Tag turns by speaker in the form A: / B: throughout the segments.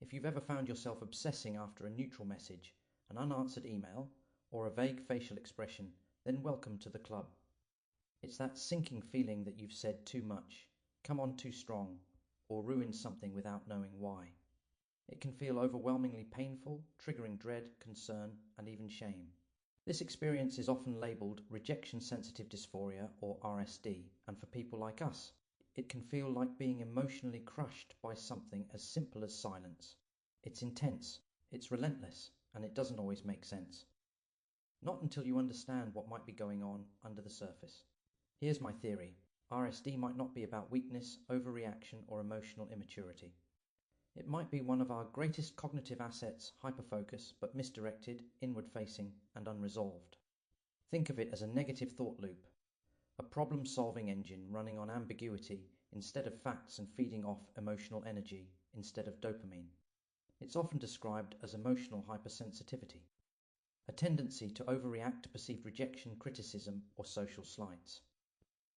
A: If you've ever found yourself obsessing after a neutral message, an unanswered email, or a vague facial expression, then welcome to the club. It's that sinking feeling that you've said too much, come on too strong, or ruined something without knowing why. It can feel overwhelmingly painful, triggering dread, concern, and even shame. This experience is often labelled Rejection Sensitive Dysphoria, or RSD, and for people like us, it can feel like being emotionally crushed by something as simple as silence. It's intense, it's relentless, and it doesn't always make sense. Not until you understand what might be going on under the surface. Here's my theory. RSD might not be about weakness, overreaction, or emotional immaturity. It might be one of our greatest cognitive assets, hyperfocus, but misdirected, inward-facing, and unresolved. Think of it as a negative thought loop, a problem-solving engine running on ambiguity instead of facts and feeding off emotional energy instead of dopamine. It's often described as emotional hypersensitivity, a tendency to overreact to perceived rejection, criticism, or social slights.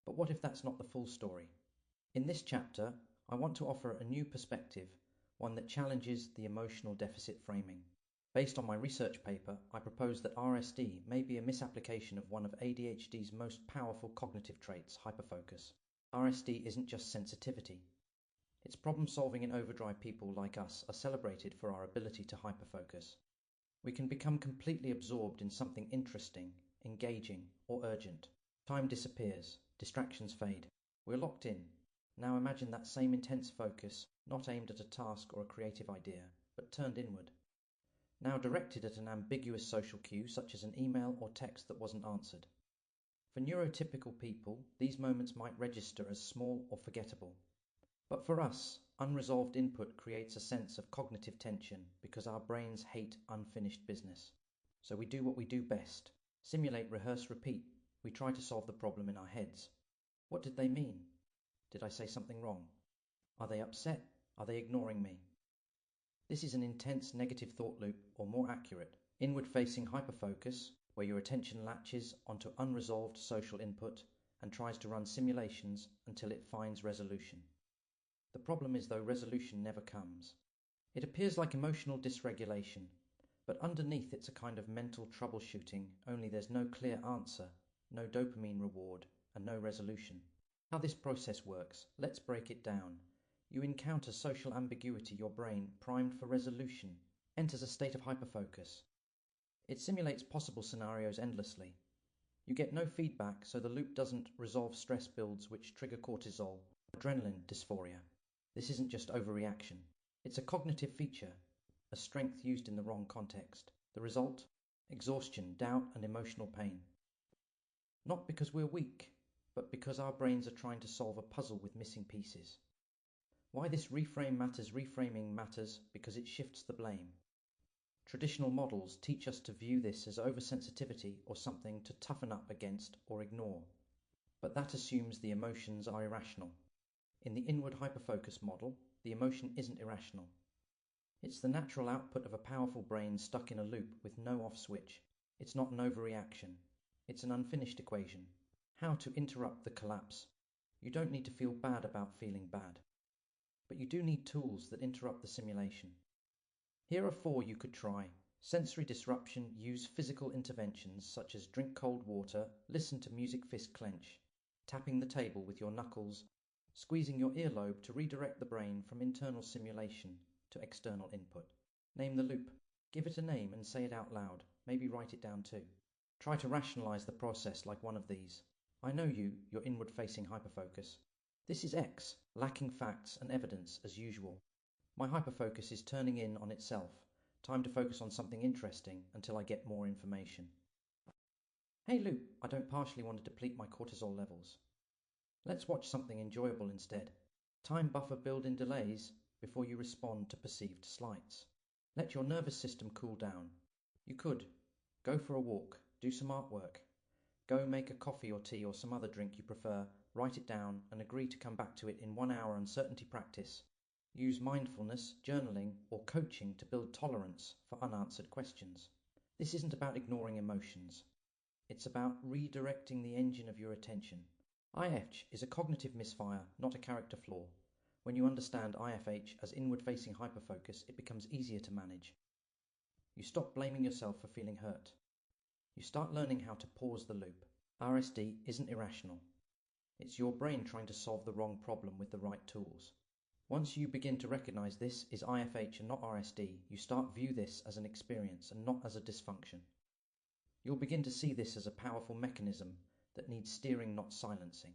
A: But what if that's not the full story? In this chapter, I want to offer a new perspective, one that challenges the emotional deficit framing. Based on my research paper, I propose that RSD may be a misapplication of one of ADHD's most powerful cognitive traits, hyperfocus. RSD isn't just sensitivity. It's problem-solving in overdrive. People like us are celebrated for our ability to hyperfocus. We can become completely absorbed in something interesting, engaging, or urgent. Time disappears, distractions fade. We're locked in. Now imagine that same intense focus, not aimed at a task or a creative idea, but turned inward. Now directed at an ambiguous social cue such as an email or text that wasn't answered. For neurotypical people, these moments might register as small or forgettable. But for us, unresolved input creates a sense of cognitive tension because our brains hate unfinished business. So we do what we do best. Simulate, rehearse, repeat. We try to solve the problem in our heads. What did they mean? Did I say something wrong? Are they upset? Are they ignoring me? This is an intense negative thought loop, or more accurate, inward-facing hyperfocus, where your attention latches onto unresolved social input and tries to run simulations until it finds resolution. The problem is, though, resolution never comes. It appears like emotional dysregulation, but underneath it's a kind of mental troubleshooting, only there's no clear answer, no dopamine reward, and no resolution. How this process works, let's break it down. You encounter social ambiguity, your brain, primed for resolution, enters a state of hyperfocus. It simulates possible scenarios endlessly. You get no feedback, so the loop doesn't resolve. Stress builds, which trigger cortisol, adrenaline, dysphoria. This isn't just overreaction. It's a cognitive feature, a strength used in the wrong context. The result? Exhaustion, doubt, and emotional pain. Not because we're weak, but because our brains are trying to solve a puzzle with missing pieces. Why this reframe matters? Reframing matters because it shifts the blame. Traditional models teach us to view this as oversensitivity or something to toughen up against or ignore. But that assumes the emotions are irrational. In the inward hyperfocus model, the emotion isn't irrational. It's the natural output of a powerful brain stuck in a loop with no off switch. It's not an overreaction. It's an unfinished equation. How to interrupt the collapse? You don't need to feel bad about feeling bad. But you do need tools that interrupt the simulation. Here are 4 you could try. Sensory disruption: use physical interventions such as drink cold water, listen to music, fist clench, tapping the table with your knuckles, squeezing your earlobe to redirect the brain from internal simulation to external input. Name the loop. Give it a name and say it out loud. Maybe write it down too. Try to rationalize the process like one of these. I know you, your inward-facing hyperfocus. This is X, lacking facts and evidence as usual. My hyperfocus is turning in on itself. Time to focus on something interesting until I get more information. Hey loop, I don't partially want to deplete my cortisol levels. Let's watch something enjoyable instead. Time buffer build-in delays before you respond to perceived slights. Let your nervous system cool down. You could go for a walk, do some artwork, go make a coffee or tea or some other drink you prefer, write it down and agree to come back to it in 1 hour uncertainty practice. Use mindfulness, journaling or coaching to build tolerance for unanswered questions. This isn't about ignoring emotions. It's about redirecting the engine of your attention. IH is a cognitive misfire, not a character flaw. When you understand IFH as inward-facing hyperfocus, it becomes easier to manage. You stop blaming yourself for feeling hurt. You start learning how to pause the loop. RSD isn't irrational. It's your brain trying to solve the wrong problem with the right tools. Once you begin to recognize this is IFH and not RSD, you start view this as an experience and not as a dysfunction. You'll begin to see this as a powerful mechanism that needs steering, not silencing.